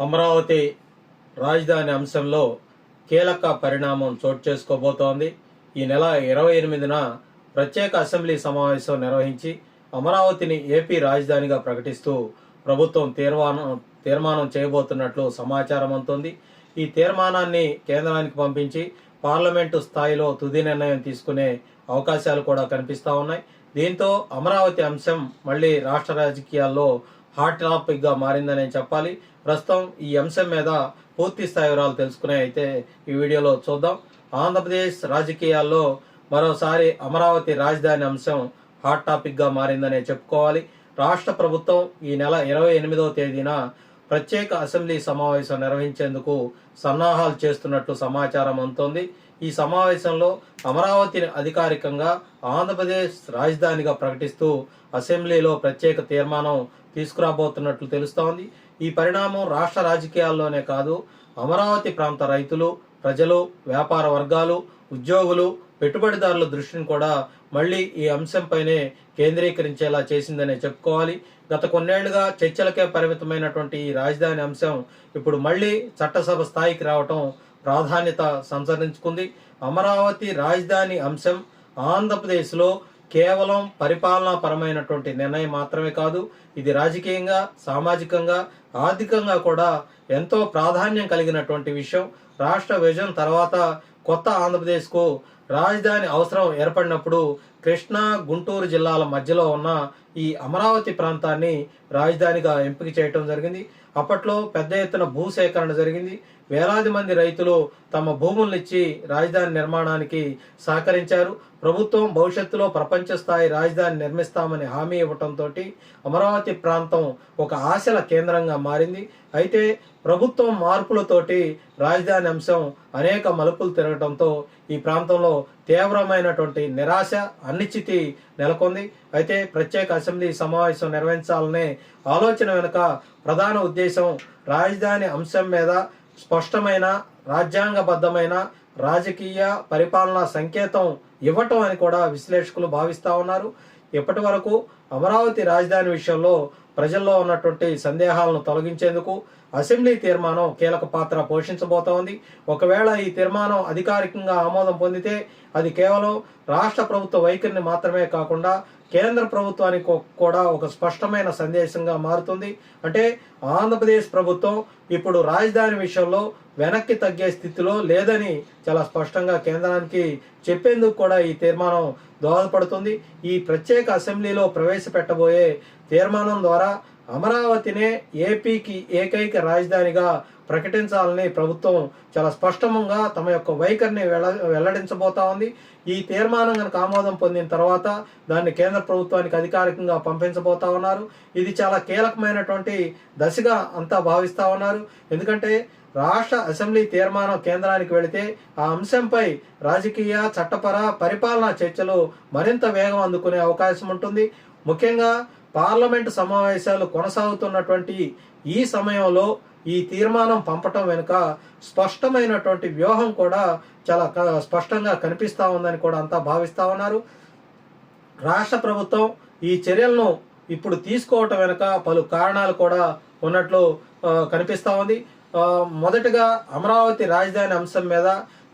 అమరావతి రాజధాని అంశంలో కీలక పరిణామం చోటు చేసుకోబోతోంది. ఈ నెల 28న ప్రత్యేక అసెంబ్లీ సమావేశం నిర్వహించి అమరావతిని ఏపీ రాజధానిగా ప్రకటిస్తూ ప్రభుత్వం తీర్మానం చేయబోతున్నట్లు సమాచారం అందుతోంది. ఈ తీర్మానాన్ని కేంద్రానికి పంపించి పార్లమెంటు స్థాయిలో తుది నిర్ణయం తీసుకునే అవకాశాలు కూడా కనిపిస్తా ఉన్నాయి. దీంతో అమరావతి అంశం మళ్ళీ రాష్ట్ర రాజకీయాల్లో హాట్ టాపిక్ గా మారిందనే చెప్పాలి. ప్రస్తుతం ఈ అంశం మీద పూర్తి స్థాయి వివరాలు తెలుసుకునే అయితే ఈ వీడియోలో చూద్దాం. ఆంధ్రప్రదేశ్ రాజకీయాల్లో మరోసారి అమరావతి రాజధాని అంశం హాట్ టాపిక్ గా మారిందనే చెప్పుకోవాలి. రాష్ట్ర ప్రభుత్వం ఈ నెల 28వ తేదీన ప్రత్యేక అసెంబ్లీ సమావేశం నిర్వహించేందుకు సన్నాహాలు చేస్తున్నట్లు సమాచారం అందుతోంది. ఈ సమావేశంలో అమరావతిని అధికారికంగా ఆంధ్రప్రదేశ్ రాజధానిగా ప్రకటిస్తూ అసెంబ్లీలో ప్రత్యేక తీర్మానం తీసుకురాబోతున్నట్లు తెలుస్తోంది. ఈ పరిణామం రాష్ట్ర రాజకీయాల్లోనే కాదు, అమరావతి ప్రాంత రైతులు, ప్రజలు, వ్యాపార వర్గాలు, ఉద్యోగులు, పెట్టుబడిదారుల దృష్టిని కూడా మళ్లీ ఈ అంశంపైనే కేంద్రీకరించేలా చేసిందనే చెప్పుకోవాలి. గత కొన్నేళ్లుగా చర్చలకే పరిమితమైనటువంటి ఈ రాజధాని అంశం ఇప్పుడు మళ్లీ చట్టసభ స్థాయికి రావటం ప్రాధాన్యత సంతరించుకుంది. అమరావతి రాజధాని అంశం ఆంధ్రప్రదేశ్లో కేవలం పరిపాలనా పరమైనటువంటి నిర్ణయం మాత్రమే కాదు, ఇది రాజకీయంగా, సామాజికంగా, ఆర్థికంగా కూడా ఎంతో ప్రాధాన్యం కలిగినటువంటి విషయం. రాష్ట్ర విభజన తర్వాత కొత్త ఆంధ్రప్రదేశ్కు రాజధాని అవసరం ఏర్పడినప్పుడు కృష్ణా, గుంటూరు జిల్లాల మధ్యలో ఉన్న ఈ అమరావతి ప్రాంతాన్ని రాజధానిగా ఎంపిక చేయటం జరిగింది. అప్పట్లో పెద్ద ఎత్తున భూసేకరణ జరిగింది. వేలాది మంది రైతులు తమ భూములనిచ్చి రాజధాని నిర్మాణానికి సహకరించారు. ప్రభుత్వం భవిష్యత్తులో ప్రపంచ స్థాయి రాజధాని నిర్మిస్తామని హామీ ఇవ్వటంతో అమరావతి ప్రాంతం ఒక ఆశల కేంద్రంగా మారింది. అయితే ప్రభుత్వం మార్పులతోటి రాజధాని అంశం అనేక మలుపులు తిరగటంతో ఈ ప్రాంతంలో తీవ్రమైనటువంటి నిరాశ, అనిశ్చితి నెలకొంది. అయితే ప్రత్యేక అసెంబ్లీ సమావేశం నిర్వహించాలనే ఆలోచన వెనుక ప్రధాన ఉద్దేశం రాజధాని అంశం మీద స్పష్టమైన రాజ్యాంగబద్ధమైన రాజకీయ పరిపాలనా సంకేతం ఇవ్వటం అని కూడా విశ్లేషకులు భావిస్తా ఉన్నారు. ఇప్పటి వరకు అమరావతి రాజధాని విషయంలో ప్రజల్లో ఉన్నటువంటి సందేహాలను తొలగించేందుకు అసెంబ్లీ తీర్మానం కీలక పాత్ర పోషించబోతోంది. ఒకవేళ ఈ తీర్మానం అధికారికంగా ఆమోదం పొందితే అది కేవలం రాష్ట్ర ప్రభుత్వ వైఖరిని మాత్రమే కాకుండా కేంద్ర ప్రభుత్వానికి కూడా ఒక స్పష్టమైన సందేశంగా మారుతుంది. అంటే ఆంధ్రప్రదేశ్ ప్రభుత్వం ఇప్పుడు రాజధాని విషయంలో వెనక్కి తగ్గే స్థితిలో లేదని చాలా స్పష్టంగా కేంద్రానికి చెప్పేందుకు కూడా ఈ తీర్మానం దోహదపడుతుంది. ఈ ప్రత్యేక అసెంబ్లీలో ప్రవేశపెట్టబోయే తీర్మానం ద్వారా అమరావతినే ఏపీకి ఏకైక రాజధానిగా ప్రకటించాలని ప్రభుత్వం చాలా స్పష్టంగా తమ యొక్క వైఖరిని వెల్లడించబోతా ఉంది. ఈ తీర్మానం కనుక ఆమోదం పొందిన తర్వాత దాన్ని కేంద్ర ప్రభుత్వానికి అధికారికంగా పంపించబోతా ఉన్నారు. ఇది చాలా కీలకమైనటువంటి దశగా అంతా భావిస్తా ఉన్నారు. ఎందుకంటే రాష్ట్ర అసెంబ్లీ తీర్మానం కేంద్రానికి వెళితే ఆ అంశంపై రాజకీయ, చట్టపర, పరిపాలనా చర్చలు మరింత వేగం అందుకునే అవకాశం ఉంటుంది. ముఖ్యంగా పార్లమెంటు సమావేశాలు కొనసాగుతున్నటువంటి ఈ సమయంలో ఈ తీర్మానం పంపటం వెనుక స్పష్టమైనటువంటి వ్యూహం కూడా చాలా స్పష్టంగా కనిపిస్తా ఉందని కూడా అంతా భావిస్తా ఉన్నారు. రాష్ట్ర ప్రభుత్వం ఈ చర్యలను ఇప్పుడు తీసుకోవటం వెనుక పలు కారణాలు కూడా ఉన్నట్లు కనిపిస్తా ఉంది. మొదటగా అమరావతి రాజధాని అంశం మీద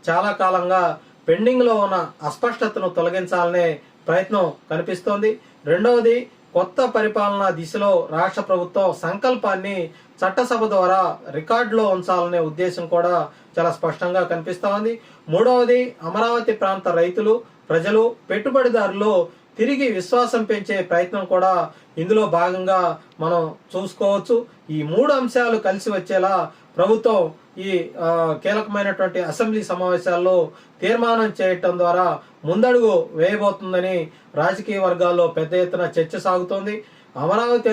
చాలా కాలంగా పెండింగ్లో ఉన్న అస్పష్టతను తొలగించాలనే ప్రయత్నం కనిపిస్తోంది. రెండవది, కొత్త పరిపాలనా దిశలో రాష్ట్ర ప్రభుత్వం సంకల్పాన్ని చట్టసభ ద్వారా రికార్డులో ఉంచాలనే ఉద్దేశం కూడా చాలా స్పష్టంగా కనిపిస్తా ఉంది. మూడవది, అమరావతి ప్రాంత రైతులు, ప్రజలు, పెట్టుబడిదారులు తిరిగి విశ్వాసం పెంచే ప్రయత్నం కూడా ఇందులో భాగంగా మనం చూసుకోవచ్చు. ఈ మూడు అంశాలు కలిసి వచ్చేలా ప్రభుత్వం ఈ కీలకమైనటువంటి అసెంబ్లీ సమావేశాల్లో తీర్మానం చేయటం ద్వారా ముందడుగు వేయబోతుందని రాజకీయ వర్గాల్లో పెద్ద ఎత్తున చర్చ సాగుతోంది. అమరావతి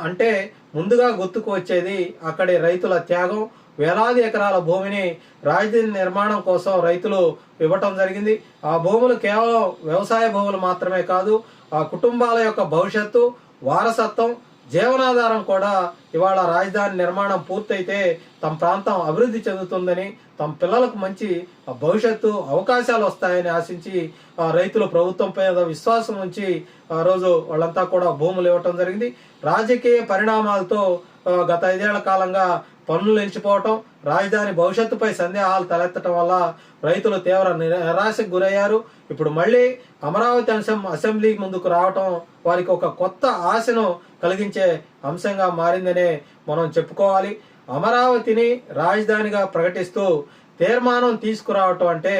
అంటే ముందుగా గుర్తుకు వచ్చేది అక్కడి రైతుల త్యాగం. వేలాది ఎకరాల భూమిని రాజధాని నిర్మాణం కోసం రైతులు ఇవ్వటం జరిగింది. ఆ భూములు కేవలం వ్యవసాయ భూములు మాత్రమే కాదు, ఆ కుటుంబాల యొక్క భవిష్యత్తు, వారసత్వం, జీవనాధారం కూడా ఇవాళ రాజధాని నిర్మాణం పూర్తయితే తమ ప్రాంతం అభివృద్ధి చెందుతుందని, తమ పిల్లలకు మంచి భవిష్యత్తు అవకాశాలు వస్తాయని ఆశించి రైతులు ప్రభుత్వంపై విశ్వాసం ఉంచి ఆ రోజు వాళ్ళంతా కూడా భూములు ఇవ్వటం జరిగింది. రాజకీయ పరిణామాలతో గత 5 ఏళ్ల కాలంగా పన్నులు నిలిచిపోవటం, రాజధాని భవిష్యత్తుపై సందేహాలు తలెత్తడం వల్ల రైతులు తీవ్ర నిరాశకు గురయ్యారు. ఇప్పుడు మళ్ళీ అమరావతి అంశం అసెంబ్లీ ముందుకు రావటం వారికి ఒక కొత్త ఆశను కలిగించే అంశంగా మారిందనే మనం చెప్పుకోవాలి. అమరావతిని రాజధానిగా ప్రకటిస్తూ తీర్మానం తీసుకురావటం అంటే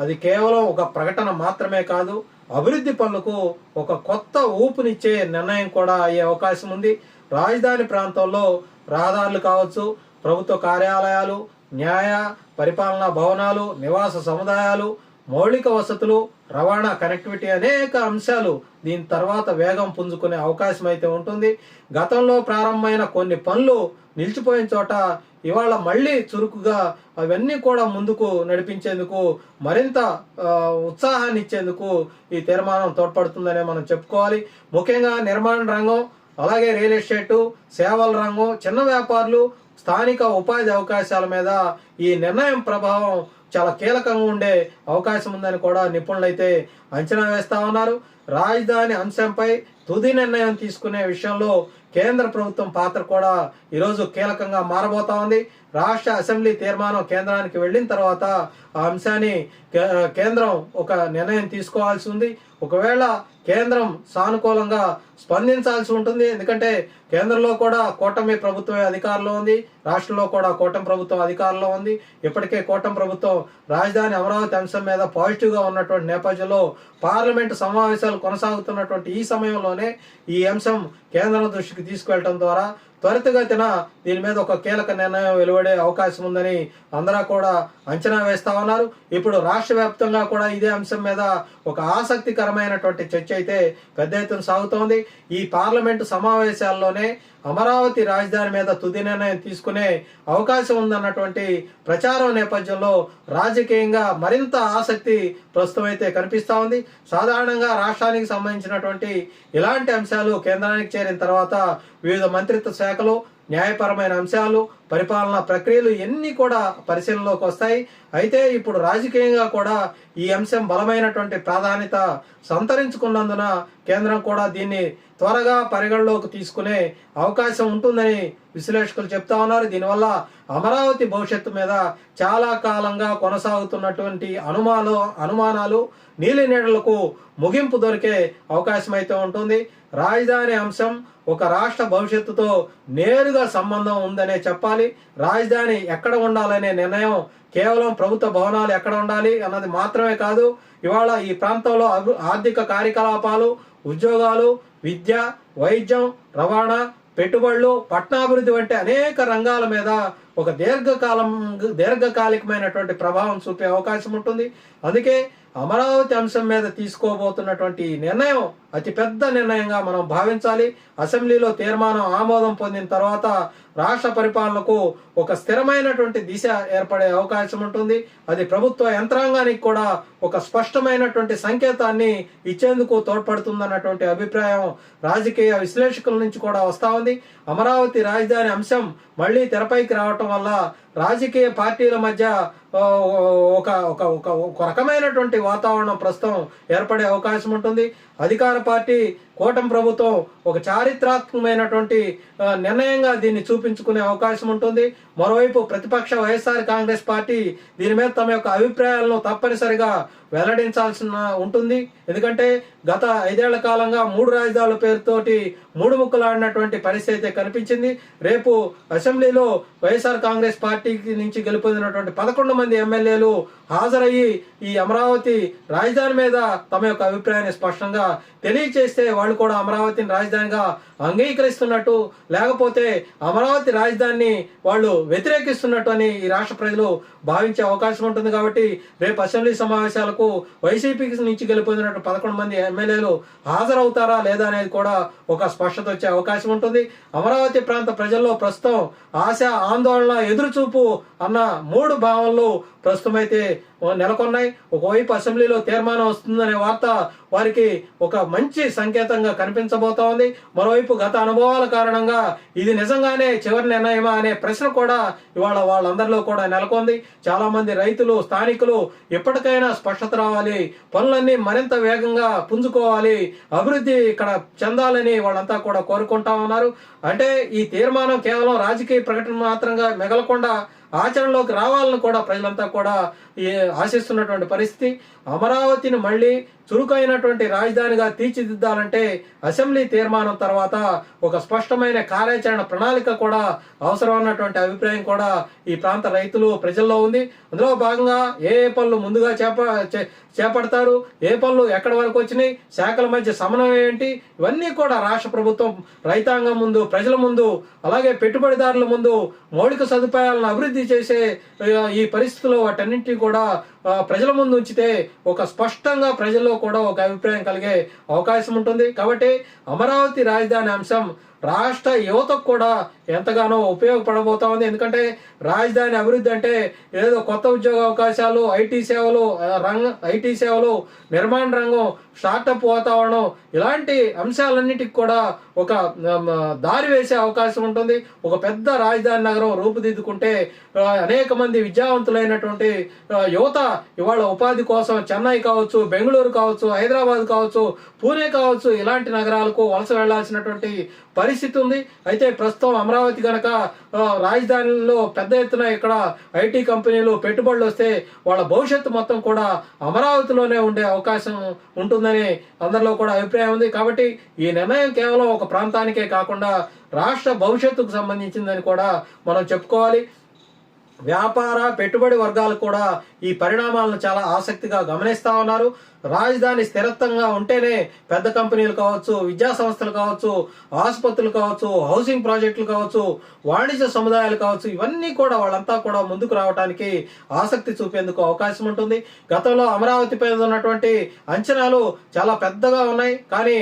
అది కేవలం ఒక ప్రకటన మాత్రమే కాదు, అభివృద్ధి పనులకు ఒక కొత్త ఊపునిచ్చే నిర్ణయం కూడా అయ్యే అవకాశం ఉంది. రాజధాని ప్రాంతంలో రహదారులు కావచ్చు, ప్రభుత్వ కార్యాలయాలు, న్యాయ పరిపాలనా భవనాలు, నివాస సముదాయాలు, మౌలిక వసతులు, రవాణా కనెక్టివిటీ అనేక అంశాలు దీని తర్వాత వేగం పుంజుకునే అవకాశం అయితే ఉంటుంది. గతంలో ప్రారంభమైన కొన్ని పనులు నిలిచిపోయిన చోట ఇవాళ మళ్ళీ చురుకుగా అవన్నీ కూడా ముందుకు నడిపించేందుకు మరింత ఉత్సాహాన్ని ఇచ్చేందుకు ఈ తీర్మానం తోడ్పడుతుందనే మనం చెప్పుకోవాలి. ముఖ్యంగా నిర్మాణ రంగం, అలాగే రియల్ ఎస్టేటు, సేవల రంగం, చిన్న వ్యాపారులు, స్థానిక ఉపాధి అవకాశాల మీద ఈ నిర్ణయం ప్రభావం చాలా కీలకంగా ఉండే అవకాశం ఉందని కూడా నిపుణులైతే అంచనా వేస్తా ఉన్నారు. రాజధాని అంశంపై తుది నిర్ణయం తీసుకునే విషయంలో కేంద్ర ప్రభుత్వం పాత్ర కూడా ఈరోజు కీలకంగా మారబోతా ఉంది. రాష్ట్ర అసెంబ్లీ తీర్మానం కేంద్రానికి వెళ్ళిన తర్వాత ఆ అంశాన్ని కేంద్రం ఒక నిర్ణయం తీసుకోవాల్సి ఉంది. ఒకవేళ కేంద్రం సానుకూలంగా స్పందించాల్సి ఉంటుంది. ఎందుకంటే కేంద్రంలో కూడా కూటమి ప్రభుత్వమే అధికారంలో ఉంది, రాష్ట్రంలో కూడా కూటమి ప్రభుత్వం అధికారంలో ఉంది. ఇప్పటికే కూటమి ప్రభుత్వం రాజధాని అమరావతి అంశం మీద పాజిటివ్గా ఉన్నటువంటి నేపథ్యంలో పార్లమెంటు సమావేశాలు కొనసాగుతున్నటువంటి ఈ సమయంలోనే ఈ అంశం కేంద్రం దృష్టికి తీసుకువెళ్ళడం ద్వారా త్వరితగతిన దీని మీద ఒక కీలక నిర్ణయం వెలువడే అవకాశం ఉందని అందరూ కూడా అంచనా వేస్తా ఉన్నారు. ఇప్పుడు రాష్ట్ర వ్యాప్తంగా కూడా ఇదే అంశం మీద ఒక ఆసక్తికరమైనటువంటి చర్చ అయితే పెద్ద ఎత్తున సాగుతోంది. ఈ పార్లమెంటు సమావేశాల్లోనే అమరావతి రాజధాని మీద తుది నిర్ణయం తీసుకునే అవకాశం ఉందన్నటువంటి ప్రచారం నేపథ్యంలో రాజకీయంగా మరింత ఆసక్తి ప్రస్తుతం అయితే కనిపిస్తూ ఉంది. సాధారణంగా రాష్ట్రానికి సంబంధించినటువంటి ఇలాంటి అంశాలు కేంద్రానికి చేరిన తర్వాత వివిధ మంత్రిత్వ శాఖలు, న్యాయపరమైన అంశాలు, పరిపాలనా ప్రక్రియలు ఇవన్నీ కూడా పరిశీలనలోకి వస్తాయి. అయితే ఇప్పుడు రాజకీయంగా కూడా ఈ అంశం బలమైనటువంటి ప్రాధాన్యత సంతరించుకున్నందున కేంద్రం కూడా దీన్ని త్వరగా పరిగణలోకి తీసుకునే అవకాశం ఉంటుందని విశ్లేషకులు చెప్తా ఉన్నారు. దీనివల్ల అమరావతి భవిష్యత్తు మీద చాలా కాలంగా కొనసాగుతున్నటువంటి అనుమానాలు నీలి నీడలకు ముగింపు దొరికే అవకాశం అయితే ఉంటుంది. రాజధాని అంశం ఒక రాష్ట్ర భవిష్యత్తుతో నేరుగా సంబంధం ఉందనే చెప్పాలి. రాజధాని ఎక్కడ ఉండాలనే నిర్ణయం కేవలం ప్రభుత్వ భవనాలు ఎక్కడ ఉండాలి అన్నది మాత్రమే కాదు, ఇవాళ ఈ ప్రాంతంలో ఆర్థిక కార్యకలాపాలు, ఉద్యోగాలు, విద్య, వైద్యం, రవాణా, పెట్టుబడులు, పట్టణాభివృద్ధి వంటి అనేక రంగాల మీద ఒక దీర్ఘకాలికమైనటువంటి ప్రభావం చూపే అవకాశం ఉంటుంది. అందుకే అమరావతి అంశం మీద తీసుకోబోతున్నటువంటి నిర్ణయం అతిపెద్ద నిర్ణయంగా మనం భావించాలి. అసెంబ్లీలో తీర్మానం ఆమోదం పొందిన తర్వాత రాష్ట్ర పరిపాలనకు ఒక స్థిరమైనటువంటి దిశ ఏర్పడే అవకాశం ఉంటుంది. అది ప్రభుత్వ యంత్రాంగానికి కూడా ఒక స్పష్టమైనటువంటి సంకేతాన్ని ఇచ్చేందుకు తోడ్పడుతుందన్నటువంటి అభిప్రాయం రాజకీయ విశ్లేషకుల నుంచి కూడా వస్తూ ఉంది. అమరావతి రాజధాని అంశం మళ్ళీ తెరపైకి రావటం వల్ల రాజకీయ పార్టీల మధ్య ఒక ఒక ఒక రకమైనటువంటి వాతావరణం ప్రస్తుతం ఏర్పడే అవకాశం ఉంటుంది. అధికార పార్టీ కూటమి ప్రభుత్వం ఒక చారిత్రాత్మకమైనటువంటి నిర్ణయంగా దీన్ని చూపించుకునే అవకాశం ఉంటుంది. మరోవైపు ప్రతిపక్ష వైఎస్ఆర్ కాంగ్రెస్ పార్టీ దీని మీద తమ యొక్క అభిప్రాయాలను తప్పనిసరిగా వెల్లడించాల్సి ఉంటుంది. ఎందుకంటే గత 5 ఏళ్ల కాలంగా 3 రాజధానుల పేరుతోటి మూడు ముక్కలాడినటువంటి పరిస్థితి అయితే కనిపించింది. రేపు అసెంబ్లీలో వైఎస్ఆర్ కాంగ్రెస్ పార్టీకి నుంచి గెలుపొందినటువంటి 11 మంది ఎమ్మెల్యేలు హాజరయ్యి ఈ అమరావతి రాజధాని మీద తమ యొక్క అభిప్రాయాన్ని స్పష్టంగా తెలియచేస్తే వాళ్ళు కూడా అమరావతిని రాజధానిగా అంగీకరిస్తున్నట్టు, లేకపోతే అమరావతి రాజధానిని వాళ్ళు వ్యతిరేకిస్తున్నట్టు అని ఈ రాష్ట్ర ప్రజలు భావించే అవకాశం ఉంటుంది. కాబట్టి రేపు అసెంబ్లీ సమావేశాలకు వైసీపీకి నుంచి గెలుపొందినట్టు 11 మంది ఎమ్మెల్యేలు హాజరవుతారా లేదా అనేది కూడా ఒక స్పష్టత వచ్చే అవకాశం ఉంటుంది. అమరావతి ప్రాంత ప్రజల్లో ప్రస్తుతం ఆశ, ఆందోళన, ఎదురుచూపు అన్న 3 భావనలు ప్రస్తుతం అయితే నెలకొన్నాయి. ఒకవైపు అసెంబ్లీలో తీర్మానం వస్తుందనే వార్త వారికి ఒక మంచి సంకేతంగా కనిపించబోతోంది. మరోవైపు గత అనుభవాల కారణంగా ఇది నిజంగానే చివరి నిర్ణయమా అనే ప్రశ్న కూడా ఇవాళ వాళ్ళందరిలో కూడా నెలకొంది. చాలా మంది రైతులు, స్థానికులు ఎప్పటికైనా స్పష్టత రావాలి, పనులన్నీ మరింత వేగంగా పుంజుకోవాలి, అభివృద్ధి ఇక్కడ చెందాలని వాళ్ళంతా కూడా కోరుకుంటా ఉన్నారు. అంటే ఈ తీర్మానం కేవలం రాజకీయ ప్రకటన మాత్రంగా మిగలకుండా ఆచరణలోకి రావాలని కూడా ప్రజలంతా కూడా ఆశిస్తున్నటువంటి పరిస్థితి. అమరావతిని మళ్ళీ చురుకైనటువంటి రాజధానిగా తీర్చిదిద్దాలంటే అసెంబ్లీ తీర్మానం తర్వాత ఒక స్పష్టమైన కార్యాచరణ ప్రణాళిక కూడా అవసరం అన్నటువంటి అభిప్రాయం కూడా ఈ ప్రాంత రైతులు, ప్రజల్లో ఉంది. అందులో భాగంగా ఏ పనులు ముందుగా చేపడతారు, ఏ పనులు ఎక్కడి వరకు వచ్చినాయి, శాఖల మధ్య సమన్వయం ఏంటి, ఇవన్నీ కూడా రాష్ట్ర ప్రభుత్వం రైతాంగం ముందు, ప్రజల ముందు, అలాగే పెట్టుబడిదారుల ముందు మౌలిక సదుపాయాలను అభివృద్ధి చేసే ఈ పరిస్థితుల్లో వాటన్నింటినీ కూడా ప్రజల ముందు ఉంచితే ఒక స్పష్టంగా ప్రజల్లో కూడా ఒక అభిప్రాయం కలిగే అవకాశం ఉంటుంది. కాబట్టి అమరావతి రాజధాని అంశం రాష్ట్ర యువతకు కూడా ఎంతగానో ఉపయోగపడబోతా ఉంది. ఎందుకంటే రాజధాని అభివృద్ధి అంటే ఏదో కొత్త ఉద్యోగ అవకాశాలు, ఐటీ సేవలు, నిర్మాణ రంగం, స్టార్టప్ వాతావరణం, ఇలాంటి అంశాలన్నిటికి కూడా ఒక దారి వేసే అవకాశం ఉంటుంది. ఒక పెద్ద రాజధాని నగరం రూపుదిద్దుకుంటే అనేక మంది విద్యావంతులైనటువంటి యువత ఇవాళ ఉపాధి కోసం చెన్నై కావచ్చు, బెంగళూరు కావచ్చు, హైదరాబాద్ కావచ్చు, పూణే కావచ్చు, ఇలాంటి నగరాలకు వలస వెళ్లాల్సినటువంటి పరిస్థితి ఉంది. అయితే ప్రస్తుతం అమరావతి కనుక రాజధానిలో పెద్ద ఎత్తున ఇక్కడ ఐటీ కంపెనీలు పెట్టుబడులు వస్తే వాళ్ళ భవిష్యత్తు మొత్తం కూడా అమరావతిలోనే ఉండే అవకాశం ఉంటుందని అందరిలో కూడా అభిప్రాయం ఉంది. కాబట్టి ఈ నిర్ణయం కేవలం ఒక ప్రాంతానికే కాకుండా రాష్ట్ర భవిష్యత్తుకు సంబంధించిందని కూడా మనం చెప్పుకోవాలి. వ్యాపార, పెట్టుబడి వర్గాలు కూడా ఈ పరిణామాలను చాలా ఆసక్తిగా గమనిస్తూ ఉన్నారు. రాజధాని స్థిరత్వంగా ఉంటేనే పెద్ద కంపెనీలు కావచ్చు, విద్యా సంస్థలు కావచ్చు, ఆసుపత్రులు కావచ్చు, హౌసింగ్ ప్రాజెక్టులు కావచ్చు, వాణిజ్య సముదాయాలు కావచ్చు, ఇవన్నీ కూడా వాళ్ళంతా కూడా ముందుకు రావడానికి ఆసక్తి చూపేందుకు అవకాశం ఉంటుంది. గతంలో అమరావతిపై ఉన్నటువంటి అంచనాలు చాలా పెద్దగా ఉన్నాయి. కానీ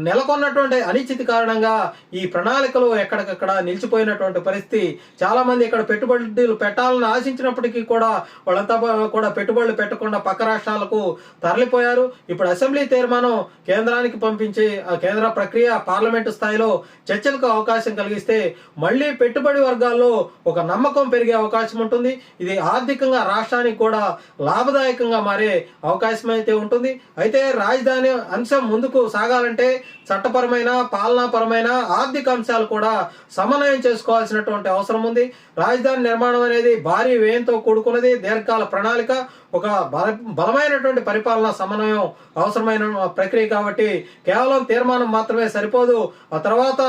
నెలకొన్నటువంటి అనిశ్చితి కారణంగా ఈ ప్రణాళికలు ఎక్కడికక్కడ నిలిచిపోయినటువంటి పరిస్థితి. చాలా మంది ఇక్కడ పెట్టుబడులు పెట్టాలని ఆశించినప్పటికీ కూడా వాళ్ళంతా కూడా పెట్టుబడులు పెట్టకుండా పక్క రాష్ట్రాలకు తరలిపోయారు. ఇప్పుడు అసెంబ్లీ తీర్మానం కేంద్రానికి పంపించి ఆ కేంద్ర ప్రక్రియ పార్లమెంటు స్థాయిలో చర్చలకు అవకాశం కలిగిస్తే మళ్ళీ పెట్టుబడి వర్గాల్లో ఒక నమ్మకం పెరిగే అవకాశం ఉంటుంది. ఇది ఆర్థికంగా రాష్ట్రానికి కూడా లాభదాయకంగా మారే అవకాశం అయితే ఉంటుంది. అయితే రాజధాని అంశం ముందుకు సాగాలంటే చట్టపరమైన, పాలనాపరమైన, ఆర్థిక అంశాలు కూడా సమన్వయం చేసుకోవాల్సినటువంటి అవసరం ఉంది. రాజధాని నిర్మాణం అనేది భారీ వ్యయంతో కూడుకున్నది, దీర్ఘకాల ప్రణాళిక, ఒక బలమైనటువంటి పరిపాలన సమన్వయం అవసరమైన ప్రక్రియ. కాబట్టి కేవలం తీర్మానం మాత్రమే సరిపోదు. ఆ తర్వాత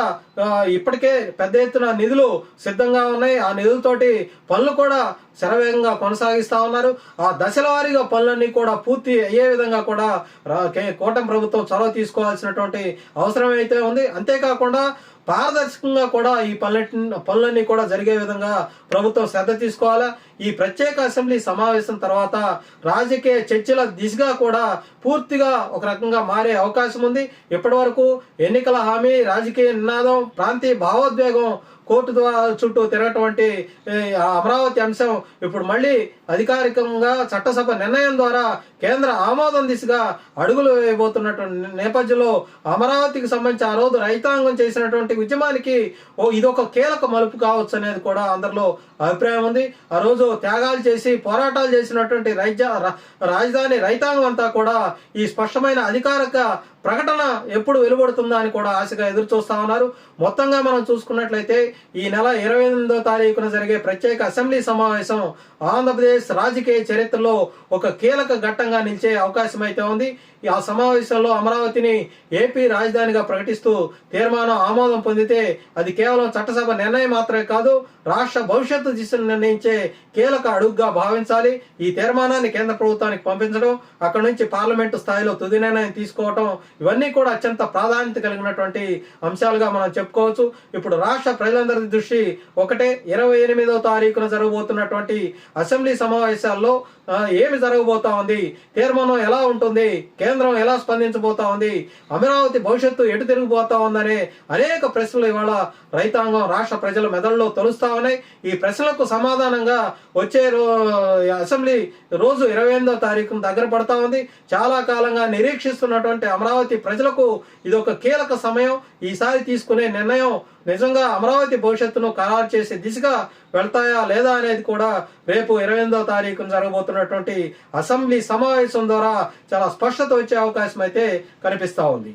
ఇప్పటికే పెద్ద ఎత్తున నిధులు సిద్ధంగా ఉన్నాయి. ఆ నిధులతోటి పనులు కూడా శరవేగంగా కొనసాగిస్తా ఉన్నారు. ఆ దశల వారీగా పనులన్నీ కూడా పూర్తి అయ్యే విధంగా కూడా కూటమి ప్రభుత్వం చొరవ తీసుకోవాల్సినటువంటి అవసరం అయితే ఉంది. అంతేకాకుండా పారదర్శకంగా కూడా ఈ పనులన్నీ కూడా జరిగే విధంగా ప్రభుత్వం శ్రద్ధ తీసుకోవాలా. ఈ ప్రత్యేక అసెంబ్లీ సమావేశం తర్వాత రాజకీయ చర్చల దిశగా కూడా పూర్తిగా ఒక రకంగా మారే అవకాశం ఉంది. ఇప్పటి వరకు ఎన్నికల హామీ, రాజకీయ నినాదం, ప్రాంతీయ భావోద్వేగం, కోర్టు చుట్టూ తిరగటువంటి అమరావతి అంశం ఇప్పుడు మళ్ళీ అధికారికంగా చట్టసభ నిర్ణయం ద్వారా కేంద్ర ఆమోదం దిశగా అడుగులు వేయబోతున్నటువంటి నేపథ్యంలో అమరావతికి సంబంధించి ఆ రోజు రైతాంగం చేసినటువంటి ఉద్యమానికి ఇదొక కీలక మలుపు కావచ్చు అనేది కూడా అందరిలో అభిప్రాయం ఉంది. ఆ రోజు త్యాగాలు చేసి పోరాటాలు చేసినటువంటి రాజధాని రైతాంగం అంతా కూడా ఈ స్పష్టమైన అధికారిక ప్రకటన ఎప్పుడు వెలువడుతుందా అని కూడా ఆశగా ఎదురు చూస్తా ఉన్నారు. మొత్తంగా మనం చూసుకున్నట్లయితే ఈ నెల 28వ తారీఖున జరిగే ప్రత్యేక అసెంబ్లీ సమావేశం ఆంధ్రప్రదేశ్ రాజకీయ చరిత్రలో ఒక కీలక ఘట్టంగా నిలిచే అవకాశం అయితే ఉంది. ఆ సమావేశంలో అమరావతిని ఏపీ రాజధానిగా ప్రకటిస్తూ తీర్మానం ఆమోదం పొందితే అది కేవలం చట్టసభ నిర్ణయం మాత్రమే కాదు, రాష్ట్ర భవిష్యత్తు దిశను నిర్ణయించే కీలక అడుగుగా భావించాలి. ఈ తీర్మానాన్ని కేంద్ర ప్రభుత్వానికి పంపించడం, అక్కడ నుంచి పార్లమెంటు స్థాయిలో తుది నిర్ణయం తీసుకోవటం, ఇవన్నీ కూడా అత్యంత ప్రాధాన్యత కలిగినటువంటి అంశాలుగా మనం చెప్పుకోవచ్చు. ఇప్పుడు రాష్ట్ర ప్రజలందరి దృష్టి ఒకటే, 28వ తారీఖున జరగబోతున్నటువంటి అసెంబ్లీ సమావేశాల్లో ఏమి జరగబోతా ఉంది, తీర్మానం ఎలా ఉంటుంది, కేంద్రం ఎలా స్పందించబోతా ఉంది, అమరావతి భవిష్యత్తు ఎటు తిరిగిపోతా ఉందనే అనేక ప్రశ్నలు ఇవాళ రైతాంగం, రాష్ట్ర ప్రజల మెదడులో తొలుస్తా ఉన్నాయి. ఈ ప్రశ్నలకు సమాధానంగా వచ్చే అసెంబ్లీ రోజు 28వ తారీఖున దగ్గర పడతా ఉంది. చాలా కాలంగా నిరీక్షిస్తున్నటువంటి అమరావతి ప్రజలకు ఇది ఒక కీలక సమయం. ఈసారి తీసుకునే నిర్ణయం నిజంగా అమరావతి భవిష్యత్తును ఖరారు చేసే దిశగా వెళ్తాయా లేదా అనేది కూడా రేపు 28వ తారీఖున జరగబోతున్నటువంటి అసెంబ్లీ సమావేశం ద్వారా చాలా స్పష్టత వచ్చే అవకాశం అయితే కనిపిస్తా ఉంది.